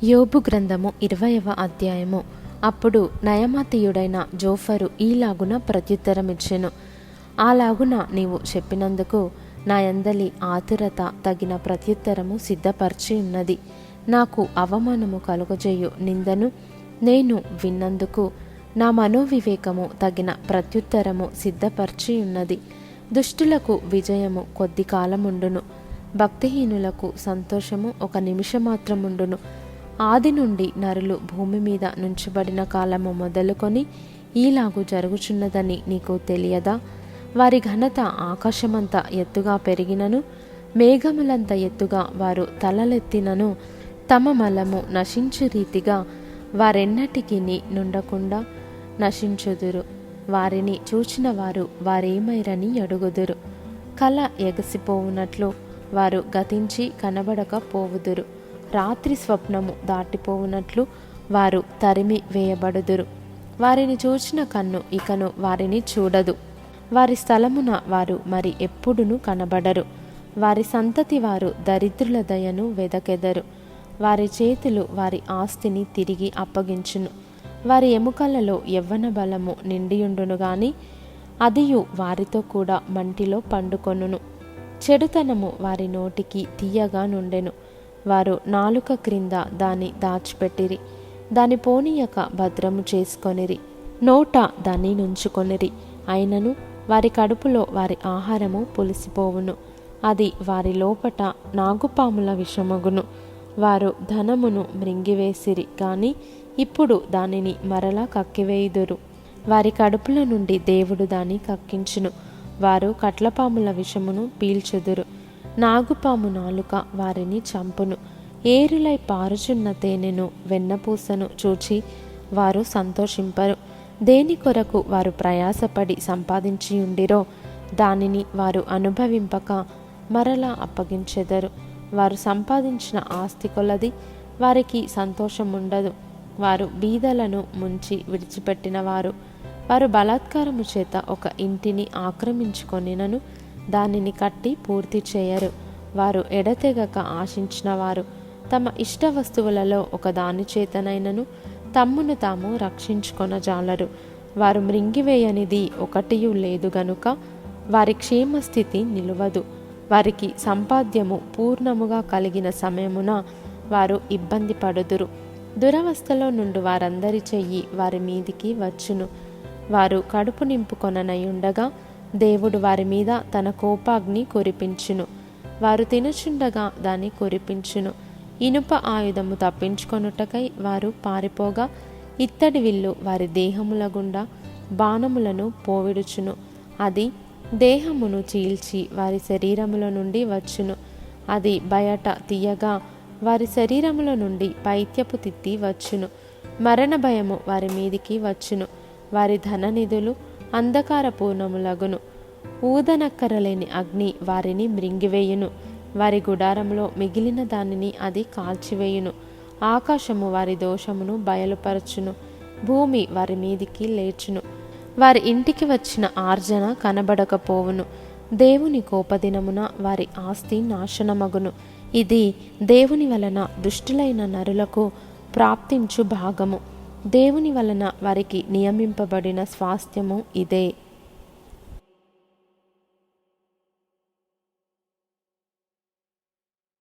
యోబు గ్రంథము 20వ అధ్యాయము. అప్పుడు నయమాతీయుడైన జోఫరు ఈలాగున ప్రత్యుత్తరమిచ్చెను. అలాగున నీవు చెప్పినందుకు నా యందలి ఆతురత తగిన ప్రత్యుత్తరము సిద్ధపరచి ఉన్నది. నాకు అవమానము కలుగజేయు నిందను నేను విన్నందుకు నా మనోవివేకము తగిన ప్రత్యుత్తరము సిద్ధపరచి ఉన్నది. దుష్టులకు విజయము కొద్ది కాలముండును, భక్తిహీనులకు సంతోషము ఒక నిమిషమాత్రముండును. ఆది నుండి నరులు భూమి మీద నుంచబడిన కాలము మొదలుకొని ఈలాగు జరుగుచున్నదని నీకు తెలియదా? వారి ఘనత ఆకాశమంత ఎత్తుగా పెరిగినను, మేఘములంత ఎత్తుగా వారు తలలెత్తినను, తమ మలము నశించు రీతిగా వారెన్నటికీ నుండకుండా నశించుదురు. వారిని చూచిన వారు వారేమైరని అడుగుదురు. కల ఎగసిపోవునట్లు వారు గతించి కనబడకపోవుదురు. రాత్రి స్వప్నము దాటిపోవునట్లు వారు తరిమి వేయబడుదురు. వారిని చూచిన కన్ను ఇకను వారిని చూడదు. వారి స్థలమున వారు మరి ఎప్పుడును కనబడరు. వారి సంతతి వారు దరిద్రుల దయను వెదకెదరు. వారి చేతులు వారి ఆస్తిని తిరిగి అప్పగించును. వారి ఎముకలలో యవ్వన బలము నిండియుండును గాని అదియు వారితో కూడా మంటిలో పండుకొనును. చెడుతనము వారి నోటికి తీయగా నుండెను. వారు నాలుక క్రింద దాన్ని దాచిపెట్టిరి, దాని పోనీయక భద్రము చేసుకొనిరి, నోట దాన్ని నుంచుకొనిరి. అయినను వారి కడుపులో వారి ఆహారము పులిసిపోవును, అది వారి లోపట నాగుపాముల విషమగును. వారు ధనమును మృంగివేసిరి గాని ఇప్పుడు దానిని మరలా కక్కివేయుదురు. వారి కడుపుల నుండి దేవుడు దాన్ని కక్కించును. వారు కట్లపాముల విషమును పీల్చుదురు. నాగుపాము నాలుక వారిని చంపును. ఏరులై పారుచున్న తేనెను వెన్నపూసను చూచి వారు సంతోషింపరు. దేని కొరకు వారు ప్రయాసపడి సంపాదించి ఉండిరో దానిని వారు అనుభవింపక మరలా అప్పగించెదరు. వారు సంపాదించిన ఆస్తి కొలది వారికి సంతోషముండదు. వారు బీదలను ముంచి విడిచిపెట్టిన వారు. వారు బలాత్కారము చేత ఒక ఇంటిని ఆక్రమించుకొనినను దానిని కట్టి పూర్తి చేయరు. వారు ఎడతెగక ఆశించిన వారు తమ ఇష్ట వస్తువులలో ఒక దాని చేతనైనను తమ్మును తాము రక్షించుకొనజాలరు. వారు మృంగివేయనిది ఒకటియు లేదు గనుక వారి క్షేమస్థితి నిలువదు. వారికి సంపాద్యము పూర్ణముగా కలిగిన సమయమున వారు ఇబ్బంది పడుదురు. దురవస్థలో నుండి వారందరి చెయ్యి వారి మీదికి వచ్చును. వారు కడుపు నింపుకొననయుండగా దేవుడు వారి మీద తన కోపాగ్ని కురిపించును. వారు తినుచుండగా దాన్ని కురిపించును. ఇనుప ఆయుధము తప్పించుకొనుటకై వారు పారిపోగా ఇత్తడి విల్లు వారి దేహముల గుండా బాణములను పోవిడుచును. అది దేహమును చీల్చి వారి శరీరముల నుండి వచ్చును. అది బయట తీయగా వారి శరీరముల నుండి పైత్యపు తిత్తి వచ్చును. మరణ భయము వారి మీదికి వచ్చును. వారి ధననిధులు అంధకార పూర్ణములగును. ఊదనక్కరలేని అగ్ని వారిని మృంగివేయును. వారి గుడారంలో మిగిలిన దానిని అది కాల్చివేయును. ఆకాశము వారి దోషమును బయలుపరచును. భూమి వారి మీదికి లేచును. వారి ఇంటికి వచ్చిన ఆర్జన కనబడకపోవును. దేవుని కోపదినమున వారి ఆస్తి నాశనమగును. ఇది దేవుని వలన దుష్టులైన నరులకు ప్రాప్తించు భాగము. దేవుని వలన వారికి నియమింపబడిన స్వాస్థ్యము ఇదే.